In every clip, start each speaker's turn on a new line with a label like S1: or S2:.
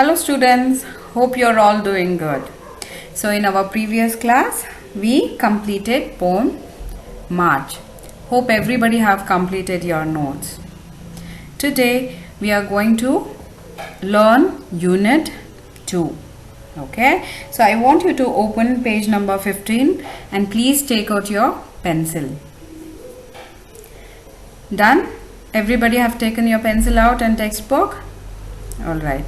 S1: Hello students, hope you're all doing good. So in our previous class, we completed poem March. Hope everybody have completed your notes. Today we are going to learn unit 2. Okay, so I want you to open page number 15 and please take out your pencil. Done? Everybody have taken your pencil out and textbook? Alright.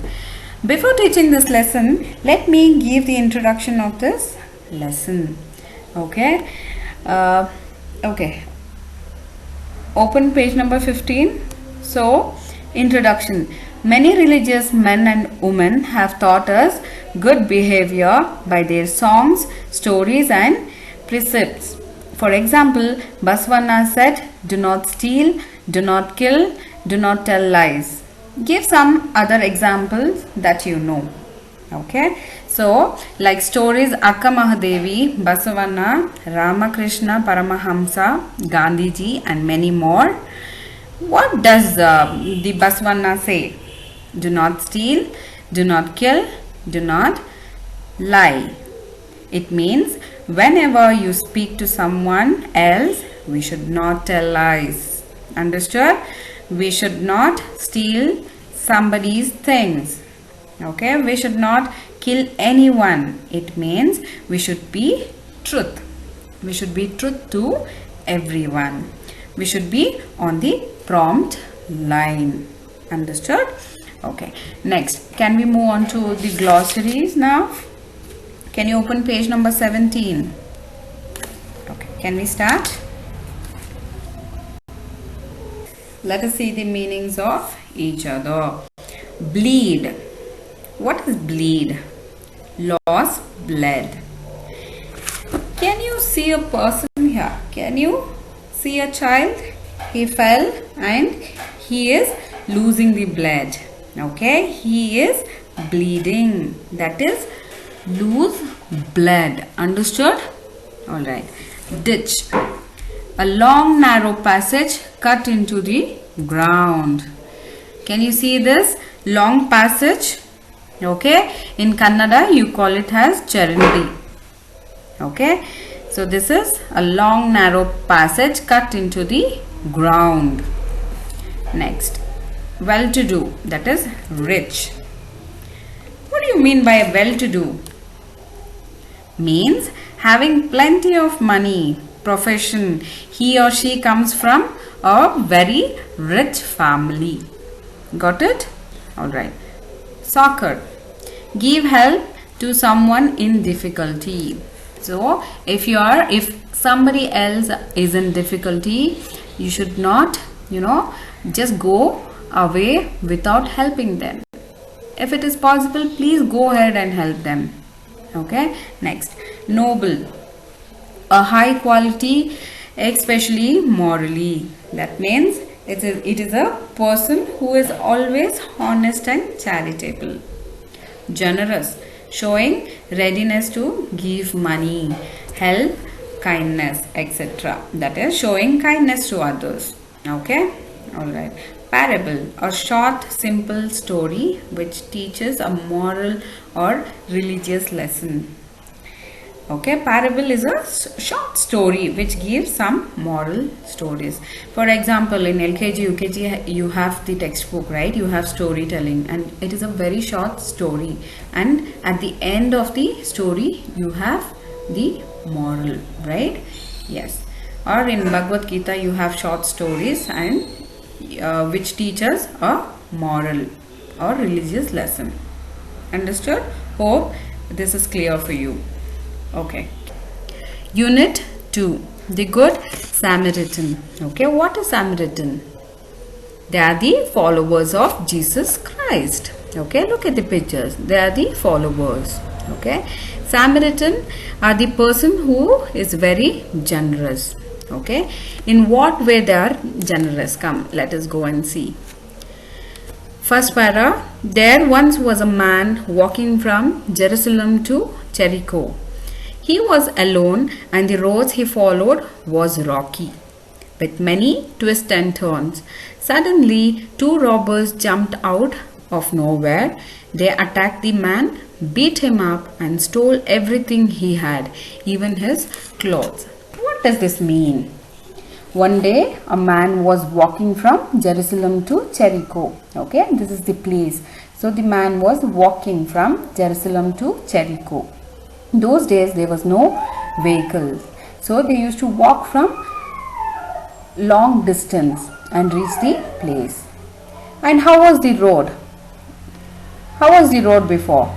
S1: Before teaching this lesson, let me give the introduction of this lesson. Okay. Open page number 15. So, introduction. Many religious men and women have taught us good behavior by their songs, stories and precepts. For example, Basavana said, do not steal, do not kill, do not tell lies. Give some other examples that you know. Okay. So, like stories Akka Mahadevi, Basavana, Ramakrishna Paramahamsa, Gandhiji and many more. What does the Basavana say? Do not steal, do not kill, do not lie. It means whenever you speak to someone else, we should not tell lies. Understood? We should not steal somebody's things. Okay? We should not kill anyone. It means we should be truth. We should be truth to everyone. We should be on the prompt line. Understood? Okay. Next, can we move on to the glossaries now? Can you open page number 17? Okay. Can we start? Let us see the meanings of each other. Bleed. What is bleed? Lost blood. Can you see a person here? Can you see a child? He fell and he is losing the blood. Okay, he is bleeding. That is lose blood. Understood? Alright. Ditch. A long narrow passage cut into the ground. Can you see this long passage? Okay, in Kannada you call it as Charandi. Okay, so this is a long narrow passage cut into the ground. Next, well-to-do, that is rich. What do you mean by well-to-do? Means having plenty of money. Profession, he or she comes from a very rich family. Got it? Alright. Soccer, give help to someone in difficulty. So if somebody else is in difficulty, you should not just go away without helping them. If it is possible, please go ahead and help them. Okay. Next, noble, a high quality, especially morally. That means it is a person who is always honest and charitable. Generous, showing readiness to give money, help, kindness, etc. That is showing kindness to others. Okay. Alright. Parable, a short simple story which teaches a moral or religious lesson. Okay, parable is a short story which gives some moral stories. For example, in LKG, UKG, you have the textbook, right? You have storytelling and it is a very short story. And at the end of the story, you have the moral, right? Yes. Or in Bhagavad Gita, you have short stories and which teaches a moral or religious lesson. Understood? Hope this is clear for you. Okay. Unit 2. The Good Samaritan. Okay, what is Samaritan? They are the followers of Jesus Christ. Okay, look at the pictures. They are the followers. Okay. Samaritan are the person who is very generous. Okay. In what way they are generous? Come, let us go and see. First para. There once was a man walking from Jerusalem to Jericho. He was alone and the roads he followed was rocky, with many twists and turns. Suddenly, two robbers jumped out of nowhere, they attacked the man, beat him up, and stole everything he had, even his clothes. What does this mean? One day, a man was walking from Jerusalem to Jericho. Okay, this is the place. So, the man was walking from Jerusalem to Jericho. Those days, there was no vehicles. So, they used to walk from long distance and reach the place. And how was the road? How was the road before?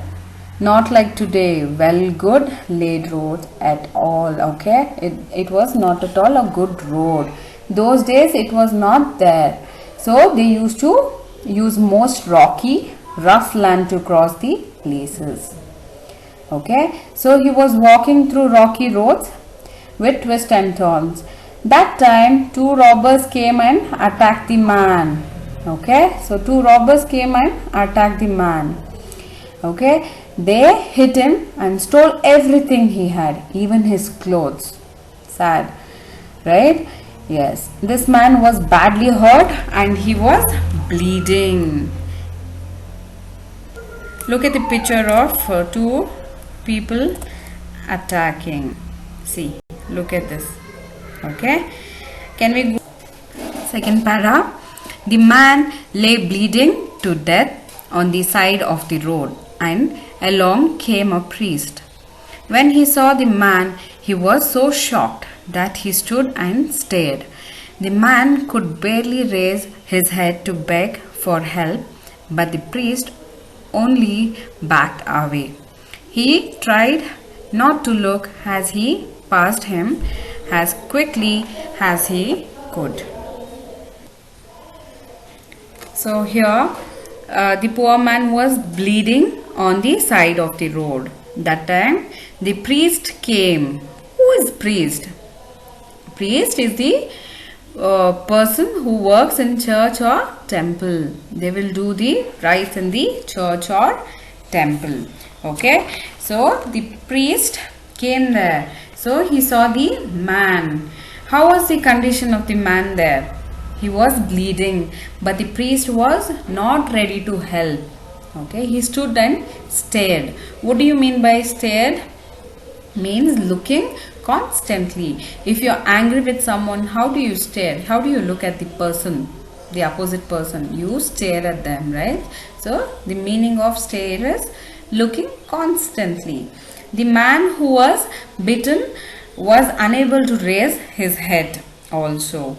S1: Not like today, well good laid road at all. Okay, it was not at all a good road. Those days it was not there. So they used to use most rocky, rough land to cross the places. Okay, so he was walking through rocky roads with twists and turns. That time, two robbers came and attacked the man. Okay, so two robbers came and attacked the man. Okay, they hit him and stole everything he had, even his clothes. Sad, right? Yes, this man was badly hurt and he was bleeding. Look at the picture of two people attacking. See, look at this. Okay, can we go? Second para. The man lay bleeding to death on the side of the road, and along came a priest. When he saw the man, he was so shocked that he stood and stared. The man could barely raise his head to beg for help, but the priest only backed away. He tried not to look as he passed him as quickly as he could. So here the poor man was bleeding on the side of the road. That time the priest came. Who is priest? Priest is the person who works in church or temple. They will do the rites in the church or temple. Okay, so the priest came there. So he saw the man. How was the condition of the man there? He was bleeding, but the priest was not ready to help. Okay, he stood and stared. What do you mean by stared? Means looking constantly. If you're angry with someone, how do you stare? How do you look at the person, the opposite person? You stare at them, right? So the meaning of stare is looking constantly. The man who was bitten was unable to raise his head also.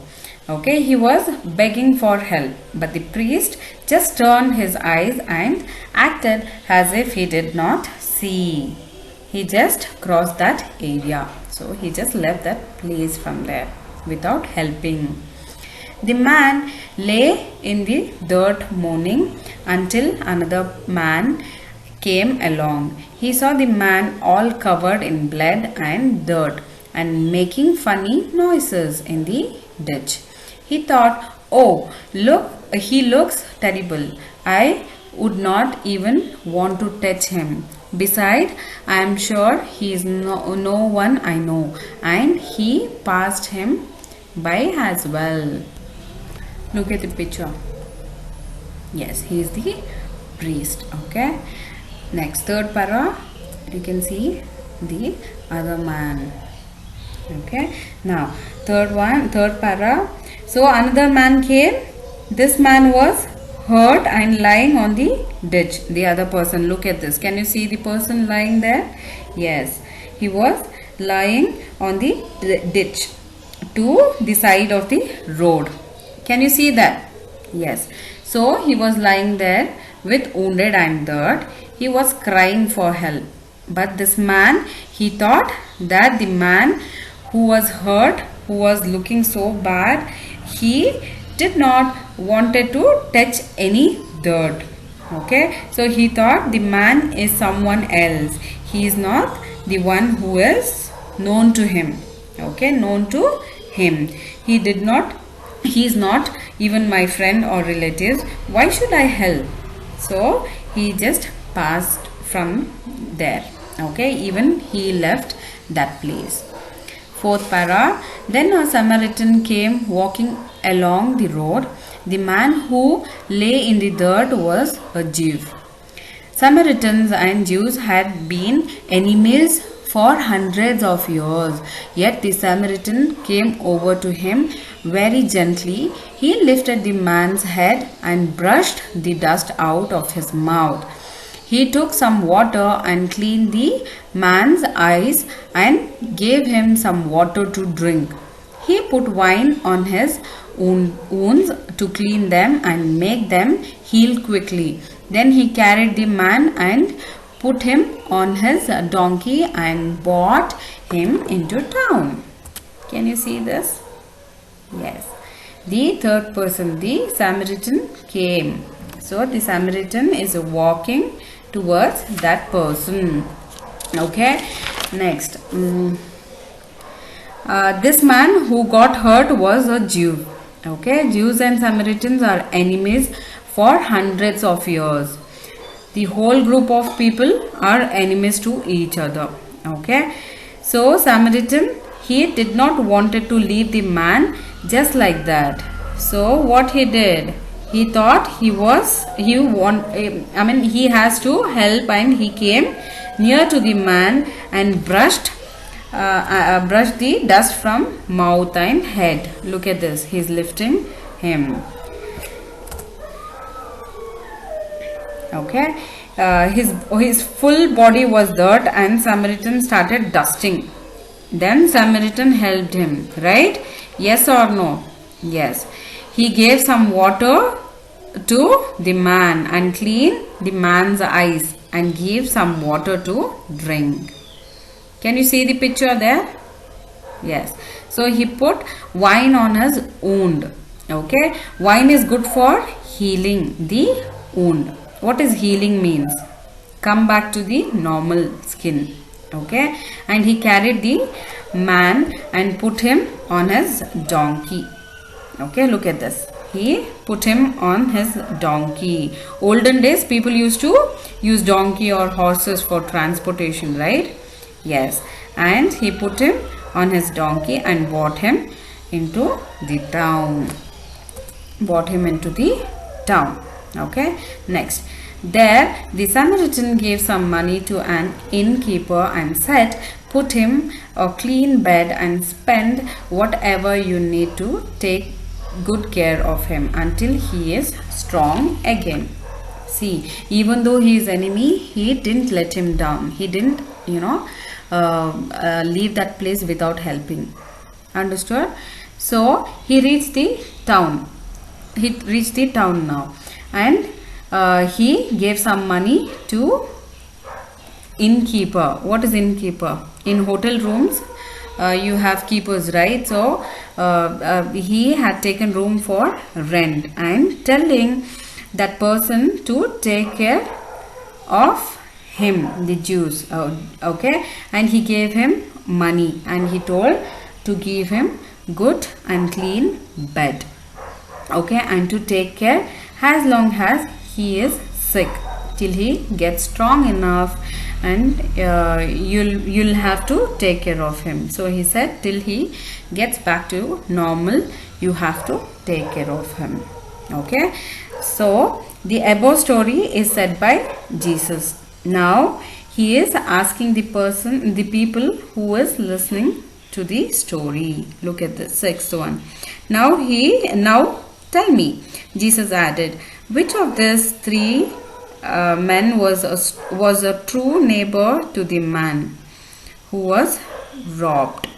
S1: Okay, he was begging for help, but the priest just turned his eyes and acted as if he did not see. He just crossed that area. So he just left that place from there without helping. The man lay in the dirt mourning until another man came along. He saw the man all covered in blood and dirt and making funny noises in the ditch. He thought, oh, look, he looks terrible. I would not even want to touch him. Besides, I am sure he is no one I know, and he passed him by as well. Look at the picture. Yes, he is the priest. Okay. Next, third para, you can see the other man. Okay. Now, third para. So another man came. This man was hurt and lying on the ditch. The other person, look at this. Can you see the person lying there? Yes, he was lying on the ditch to the side of the road. Can you see that? Yes. So he was lying there with wounded and dirt. He was crying for help. But this man, he thought that the man who was hurt, who was looking so bad, he did not wanted to touch any dirt. Okay, so he thought the man is someone else. He is not the one who is known to him. Okay, known to him. He is not even my friend or relatives. Why should I help? So he just passed from there. Okay, even he left that place. Fourth para. Then a Samaritan came walking along the road, The man who lay in the dirt was a Jew. Samaritans and Jews had been enemies for hundreds of years, yet the Samaritan came over to him very gently. He lifted the man's head and brushed the dust out of his mouth. He took some water and cleaned the man's eyes and gave him some water to drink. He put wine on his wounds to clean them and make them heal quickly. Then he carried the man and put him on his donkey and brought him into town. Can you see this? Yes. The third person, the Samaritan, came. So the Samaritan is walking towards that person. Okay. Next. This man who got hurt was a Jew. Okay. Jews and Samaritans are enemies for hundreds of years. The whole group of people are enemies to each other. Okay. So Samaritan, he did not wanted to leave the man just like that. So what he did, he thought he has to help, and he came near to the man and brushed the dust from mouth and head. Look at this, he is lifting him. Okay, his full body was dirt, and Samaritan started dusting. Then Samaritan helped him, right? Yes or no? Yes. He gave some water to the man and cleaned the man's eyes and gave some water to drink. Can you see the picture there? Yes. So he put wine on his wound. Okay. Wine is good for healing the wound. What is healing means? Come back to the normal skin. Okay. And he carried the man and put him on his donkey. Okay, look at this. He put him on his donkey. Olden days, people used to use donkey or horses for transportation, right? Yes. And he put him on his donkey and brought him into the town. Okay. Next. There, the Samaritan gave some money to an innkeeper and said, put him a clean bed and spend whatever you need to take good care of him until he is strong again. See, even though he is enemy, he didn't let him down. He didn't, leave that place without helping. Understood? So, he reached the town. Now. And he gave some money to innkeeper. What is innkeeper? In hotel rooms, you have keepers, right? So he had taken room for rent and telling that person to take care of him, the Jews. Okay, and he gave him money and he told to give him good and clean bed. Okay, and to take care as long as he is sick till he gets strong enough, and you'll have to take care of him. So he said till he gets back to normal, you have to take care of him. Okay, so the above story is said by Jesus. Now he is asking the people who is listening to the story. Look at the sixth one. Now tell me, Jesus added, which of these three men was a true neighbor to the man who was robbed?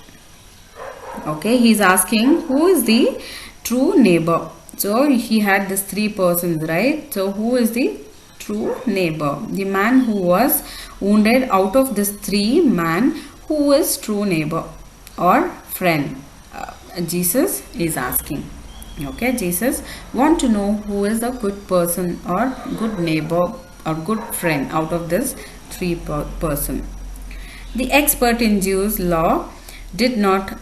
S1: Okay, he is asking who is the true neighbor. So he had these three persons, right? So who is the true neighbor? The man who was wounded. Out of these three man, who is true neighbor or friend? Jesus is asking. Okay, Jesus want to know who is a good person or good neighbor or good friend out of this three person. The expert in Jews law did not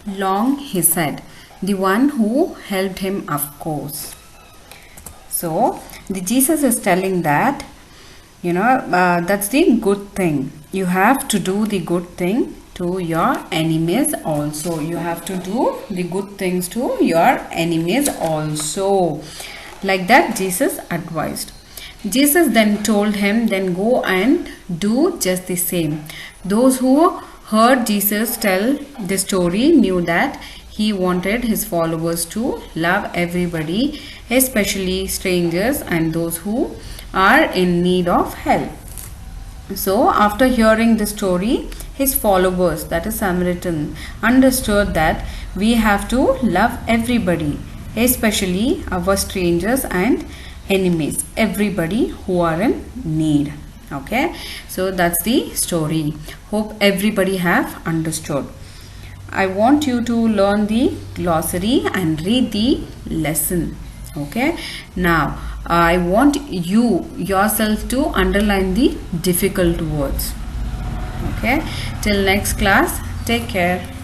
S1: long, he said. The one who helped him, of course. So the Jesus is telling that, that's the good thing. You have to do the good thing to your enemies also. You have to do the good things to your enemies also. Like that Jesus advised. Jesus then told him, then go and do just the same. Those who heard Jesus tell the story knew that he wanted his followers to love everybody, especially strangers and those who are in need of help. So, after hearing the story, his followers, that is Samaritan, understood that we have to love everybody, especially our strangers and enemies, everybody who are in need. Okay, so that's the story. Hope everybody have understood. I want you to learn the glossary and read the lesson. Okay, now I want you yourself to underline the difficult words. Okay, till next class, take care.